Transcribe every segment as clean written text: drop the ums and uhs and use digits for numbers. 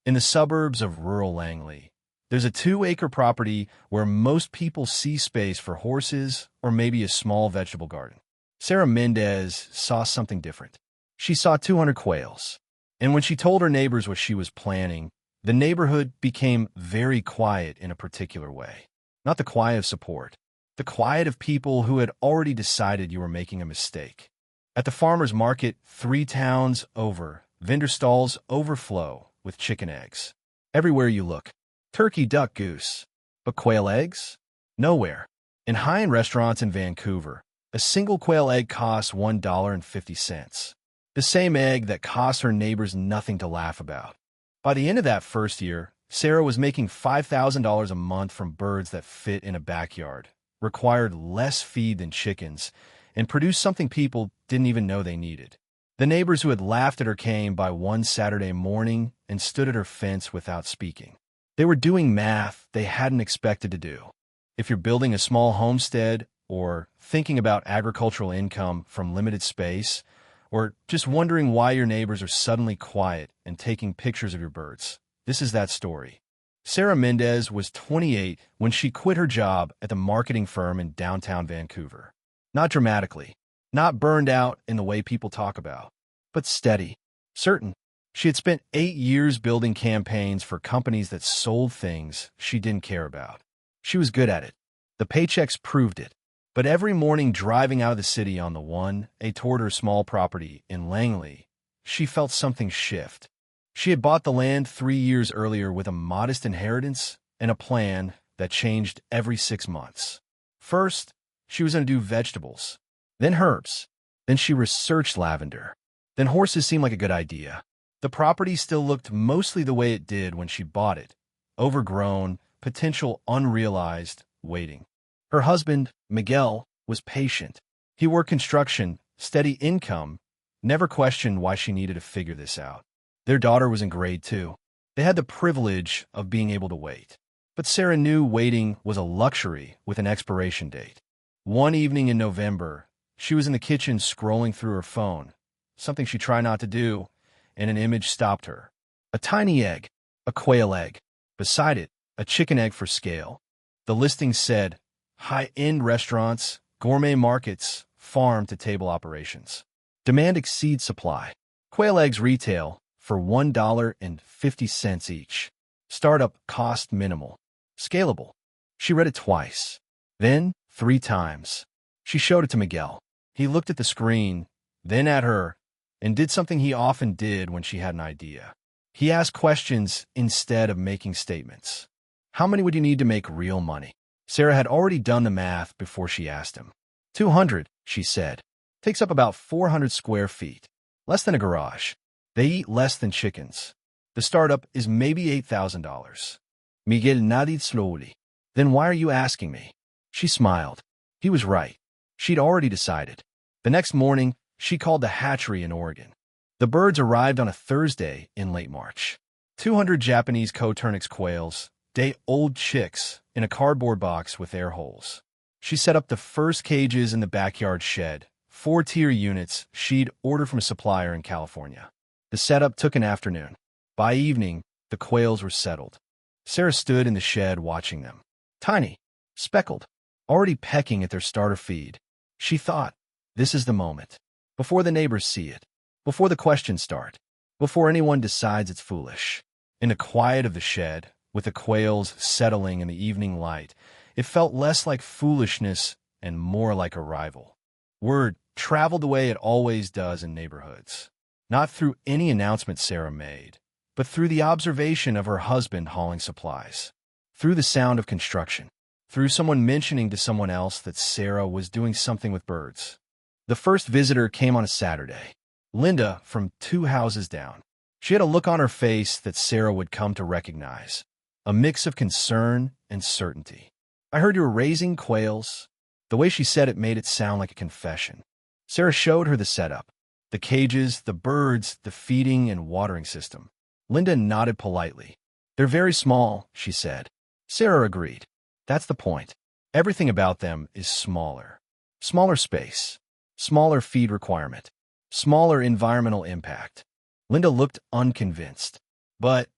In the suburbs of rural Langley, there's a 2-acre property where most people see space for horses or maybe a small vegetable garden. Sarah Mendez saw something different. She saw 200 quails. And when she told her neighbors what she was planning, the neighborhood became very quiet in a particular way. Not the quiet of support, the quiet of people who had already decided you were making a mistake. At the farmer's market 3 towns over, vendor stalls overflow with chicken eggs. Everywhere you look, turkey, duck, goose. But quail eggs? Nowhere. In high-end restaurants in Vancouver, a single quail egg costs $1.50. The same egg that cost her neighbors nothing to laugh about. By the end of that first year, Sarah was making $5,000 a month from birds that fit in a backyard, required less feed than chickens, and produced something people didn't even know they needed. The neighbors who had laughed at her came by one Saturday morning and stood at her fence without speaking. They were doing math they hadn't expected to do. If you're building a small homestead or thinking about agricultural income from limited space, or just wondering why your neighbors are suddenly quiet and taking pictures of your birds, this is that story. Sarah Mendez was 28 when she quit her job at the marketing firm in downtown Vancouver. Not dramatically, not burned out in the way people talk about, but steady, certain. She had spent 8 years building campaigns for companies that sold things she didn't care about. She was good at it. The paychecks proved it. But every morning driving out of the city on the 1A toward her small property in Langley, she felt something shift. She had bought the land 3 years earlier with a modest inheritance and a plan that changed every 6 months. First, she was going to do vegetables, then herbs, then she researched lavender. Then horses seemed like a good idea. The property still looked mostly the way it did when she bought it, overgrown, potential unrealized, waiting. Her husband, Miguel, was patient. He worked construction, steady income, never questioned why she needed to figure this out. Their daughter was in grade 2. They had the privilege of being able to wait. But Sarah knew waiting was a luxury with an expiration date. One evening in November, she was in the kitchen scrolling through her phone, something she tried not to do, and an image stopped her. A tiny egg, a quail egg. Beside it, a chicken egg for scale. The listing said, high-end restaurants, gourmet markets, farm-to-table operations. Demand exceeds supply. Quail eggs retail for $1.50 each. Startup cost minimal. Scalable. She read it twice. Then 3 times. She showed it to Miguel. He looked at the screen, then at her, and did something he often did when she had an idea. He asked questions instead of making statements. How many would you need to make real money? Sarah had already done the math before she asked him. 200, she said. Takes up about 400 square feet. Less than a garage. They eat less than chickens. The startup is maybe $8,000. Miguel nodded slowly. Then why are you asking me? She smiled. He was right. She'd already decided. The next morning, she called the hatchery in Oregon. The birds arrived on a Thursday in late March. 200 Japanese Coturnix quails, day-old chicks, in a cardboard box with air holes. She set up the first cages in the backyard shed, 4-tier units she'd ordered from a supplier in California. The setup took an afternoon. By evening, the quails were settled. Sarah stood in the shed watching them. Tiny, speckled, already pecking at their starter feed. She thought, this is the moment. Before the neighbors see it. Before the questions start. Before anyone decides it's foolish. In the quiet of the shed, with the quails settling in the evening light, it felt less like foolishness and more like arrival. Word traveled the way it always does in neighborhoods. Not through any announcement Sarah made, but through the observation of her husband hauling supplies. Through the sound of construction. Through someone mentioning to someone else that Sarah was doing something with birds. The first visitor came on a Saturday. Linda from 2 houses down. She had a look on her face that Sarah would come to recognize. A mix of concern and certainty. I heard you were raising quails. The way she said it made it sound like a confession. Sarah showed her the setup. The cages, the birds, the feeding and watering system. Linda nodded politely. They're very small, she said. Sarah agreed. That's the point. Everything about them is smaller. Smaller space. Smaller feed requirement. Smaller environmental impact. Linda looked unconvinced. But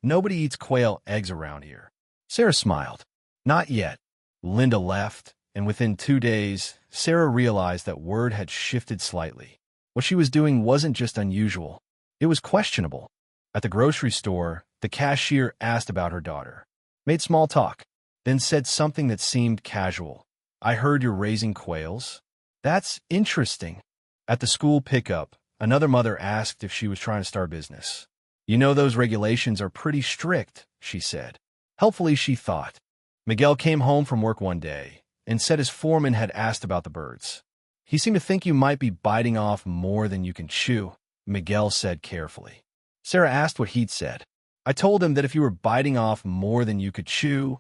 Nobody eats quail eggs around here. Sarah smiled. Not yet. Linda left, and within 2 days, Sarah realized that word had shifted slightly. What she was doing wasn't just unusual. It was questionable. At the grocery store, the cashier asked about her daughter, made small talk, then said something that seemed casual. I heard you're raising quails. That's interesting. At the school pickup, another mother asked if she was trying to start business. You know those regulations are pretty strict, she said. Helpfully, she thought. Miguel came home from work one day and said his foreman had asked about the birds. He seemed to think you might be biting off more than you can chew, Miguel said carefully. Sarah asked what he'd said. I told him that if you were biting off more than you could chew,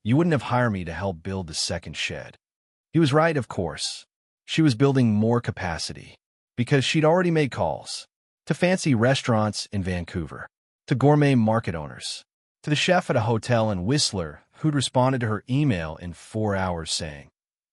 you wouldn't have hired me to help build the second shed. He was right, of course. She was building more capacity because she'd already made calls to fancy restaurants in Vancouver, to gourmet market owners, to the chef at a hotel in Whistler who'd responded to her email in 4 hours saying,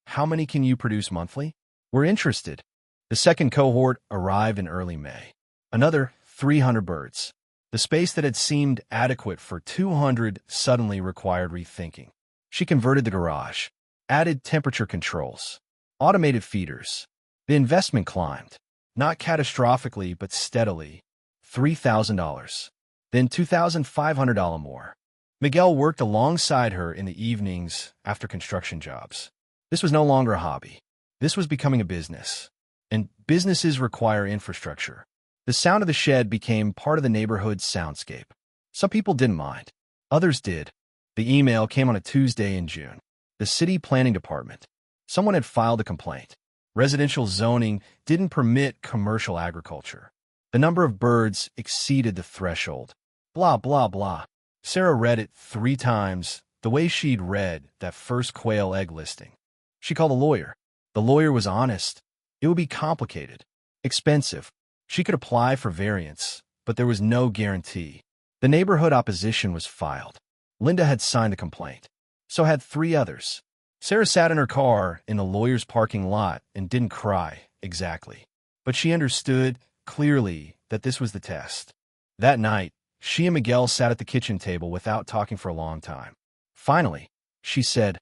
how many can you produce monthly? We're interested. The second cohort arrived in early May. Another 300 birds. The space that had seemed adequate for 200 suddenly required rethinking. She converted the garage, added temperature controls, automated feeders. The investment climbed, not catastrophically but steadily, $3,000, then $2,500 more. Miguel worked alongside her in the evenings after construction jobs. This was no longer a hobby. This was becoming a business. And businesses require infrastructure. The sound of the shed became part of the neighborhood's soundscape. Some people didn't mind. Others did. The email came on a Tuesday in June. The city planning department. Someone had filed a complaint. Residential zoning didn't permit commercial agriculture. The number of birds exceeded the threshold. Blah, blah, blah. Sarah read it 3 times, the way she'd read that first quail egg listing. She called a lawyer. The lawyer was honest. It would be complicated, expensive. She could apply for variance, but there was no guarantee. The neighborhood opposition was filed. Linda had signed the complaint. So had 3 others. Sarah sat in her car in the lawyer's parking lot and didn't cry, exactly. But she understood clearly that this was the test. That night, she and Miguel sat at the kitchen table without talking for a long time. Finally, she said,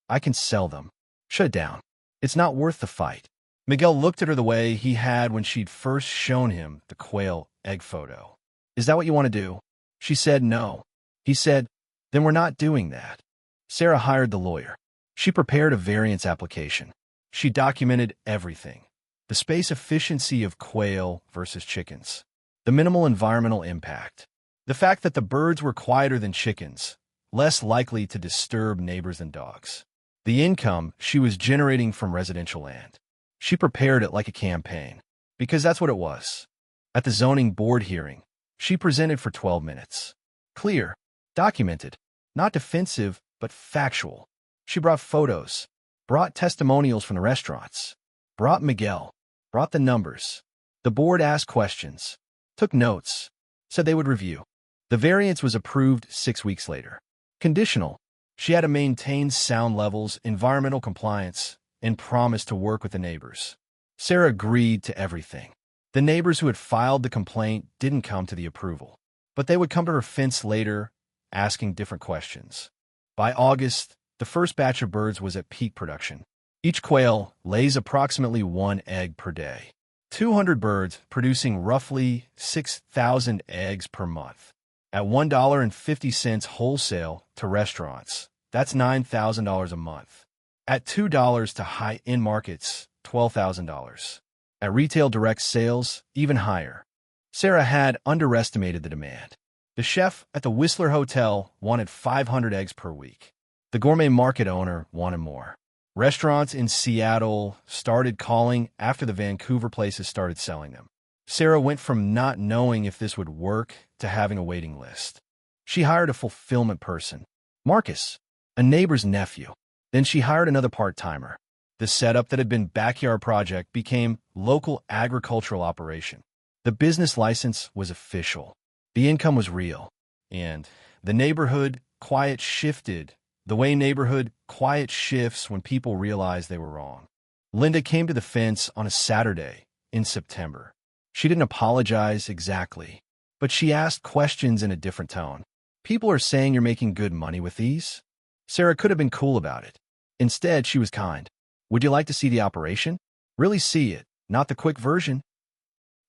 I can sell them. Shut it down. It's not worth the fight. Miguel looked at her the way he had when she'd first shown him the quail egg photo. Is that what you want to do? She said no. He said, then we're not doing that. Sarah hired the lawyer. She prepared a variance application. She documented everything. The space efficiency of quail versus chickens. The minimal environmental impact. The fact that the birds were quieter than chickens, less likely to disturb neighbors and dogs. The income she was generating from residential land. She prepared it like a campaign, because that's what it was. At the zoning board hearing, she presented for 12 minutes. Clear, documented, not defensive, but factual. She brought photos, brought testimonials from the restaurants, brought Miguel, brought the numbers. The board asked questions, took notes, said they would review. The variance was approved 6 weeks later. Conditional. She had to maintain sound levels, environmental compliance, and promised to work with the neighbors. Sarah agreed to everything. The neighbors who had filed the complaint didn't come to the approval, but they would come to her fence later, asking different questions. By August, the first batch of birds was at peak production. Each quail lays approximately 1 egg per day. 200 birds producing roughly 6,000 eggs per month. At $1.50 wholesale to restaurants, that's $9,000 a month. At $2 to high-end markets, $12,000. At retail direct sales, even higher. Sarah had underestimated the demand. The chef at the Whistler Hotel wanted 500 eggs per week. The gourmet market owner wanted more. Restaurants in Seattle started calling after the Vancouver places started selling them. Sarah went from not knowing if this would work to having a waiting list. She hired a fulfillment person, Marcus, a neighbor's nephew. Then she hired another part-timer. The setup that had been backyard project became local agricultural operation. The business license was official. The income was real. And the neighborhood quiet shifted the way neighborhood quiet shifts when people realize they were wrong. Linda came to the fence on a Saturday in September. She didn't apologize exactly, but she asked questions in a different tone. People are saying you're making good money with these. Sarah could have been cool about it. Instead, she was kind. Would you like to see the operation? Really see it, not the quick version.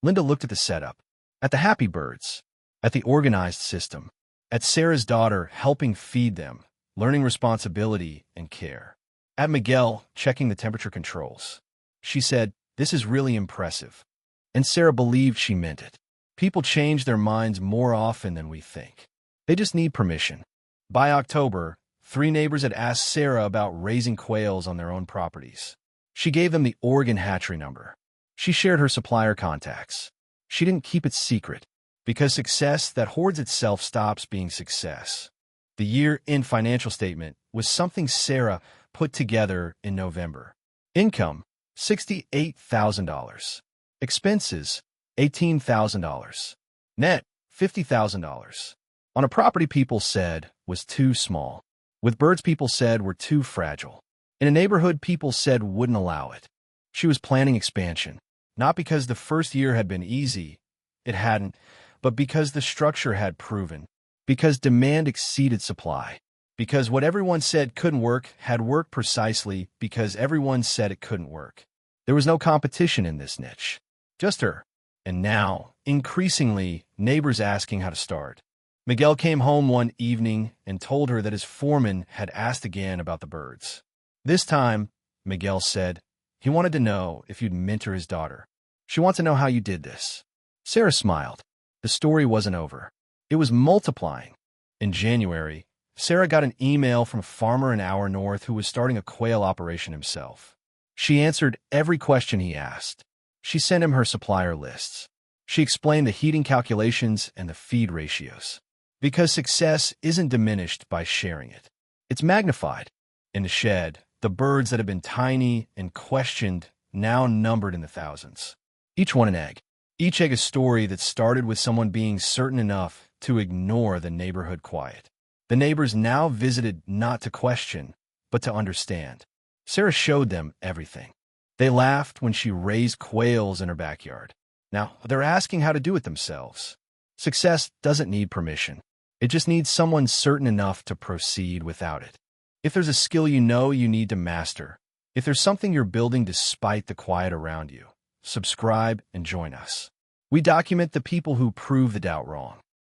Linda looked at the setup, at the happy birds, at the organized system, at Sarah's daughter helping feed them, learning responsibility and care, at Miguel checking the temperature controls. She said, "This is really impressive." And Sarah believed she meant it. People change their minds more often than we think. They just need permission. By October, 3 neighbors had asked Sarah about raising quails on their own properties. She gave them the Oregon hatchery number. She shared her supplier contacts. She didn't keep it secret, because success that hoards itself stops being success. The year-end financial statement was something Sarah put together in November. Income, $68,000. Expenses, $18,000. Net, $50,000. On a property people said was too small. With birds people said were too fragile. In a neighborhood people said wouldn't allow it. She was planning expansion, not because the first year had been easy, it hadn't, but because the structure had proven, because demand exceeded supply, because what everyone said couldn't work had worked precisely because everyone said it couldn't work. There was no competition in this niche, just her. And now, increasingly, neighbors asking how to start. Miguel came home one evening and told her that his foreman had asked again about the birds. This time, Miguel said, he wanted to know if you'd mentor his daughter. She wants to know how you did this. Sarah smiled. The story wasn't over. It was multiplying. In January, Sarah got an email from a farmer an hour north who was starting a quail operation himself. She answered every question he asked. She sent him her supplier lists. She explained the heating calculations and the feed ratios. Because success isn't diminished by sharing it. It's magnified. In the shed, the birds that had been tiny and questioned now numbered in the thousands. Each one an egg. Each egg a story that started with someone being certain enough to ignore the neighborhood quiet. The neighbors now visited not to question, but to understand. Sarah showed them everything. They laughed when she raised quails in her backyard. Now, they're asking how to do it themselves. Success doesn't need permission. It just needs someone certain enough to proceed without it. If there's a skill you know you need to master, if there's something you're building despite the quiet around you, subscribe and join us. We document the people who prove the doubt wrong.